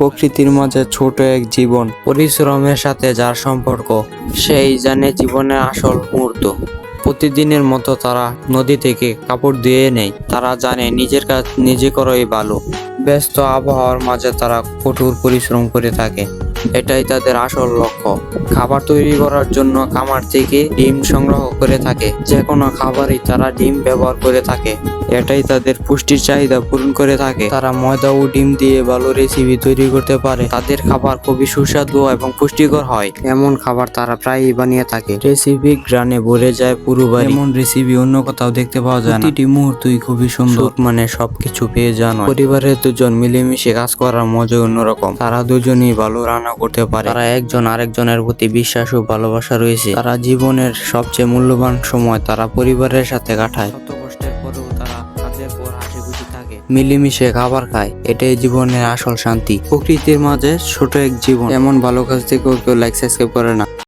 প্রকৃতির মাঝে ছোট এক জীবন, পরিশ্রমের সাথে যার সম্পর্ক, সেই জানে জীবনের আসল মুহূর্ত। প্রতিদিনের মতো তারা নদী থেকে কাপড় ধুয়ে নেয়। তারা জানে নিজের কাজ নিজে করাই ভালো। ব্যস্ত আবহাওয়ার মাঝে তারা কঠোর পরিশ্রম করে থাকে। এটাই তাদের আসল লক্ষ্য। খাবার তৈরি করার জন্য খামার থেকে ডিম সংগ্রহ করে থাকে। যে কোনো খাবারই তারা ডিম ব্যবহার করে থাকে। এটাই তাদের পুষ্টির চাহিদা পূরণ করে থাকে। তারা ময়দা ও ডিম দিয়ে ভালো রেসিপি তৈরি করতে পারে। তাদের খাবার খুবই সুস্বাদু এবং পুষ্টিকর হয়। এমন খাবার তারা প্রায়ই বানিয়ে থাকে। রেসিপি গ্রানে ভরে যায় পুরো বাড়ি। এমন রেসিপি অন্য কোথাও দেখতে পাওয়া যায় না। প্রতিটি মুহূর্তই খুবই সুন্দর। মানে সবকিছু পেয়ে যান। পরিবারের দুজন মিলেমিশে কাজ করার মজা অন্যরকম। তারা দুজনই ভালো রান্না করতে পারে। তারা একজন আরেকজনের প্রতি বিশ্বাস ও ভালোবাসা রয়েছে। তারা জীবনের সবচেয়ে মূল্যবান সময় তারা পরিবারের সাথে কাটায়। শত কষ্টের পরেও তারা কাজের পর হাসি খুশি থাকে, মিলেমিশে খাবার খায়। এটাই জীবনের আসল শান্তি। প্রকৃতির মাঝে ছোট এক জীবন। এমন ভালো কাজ থেকে কেউ লাইক সাবস্ক্রাইব করে না।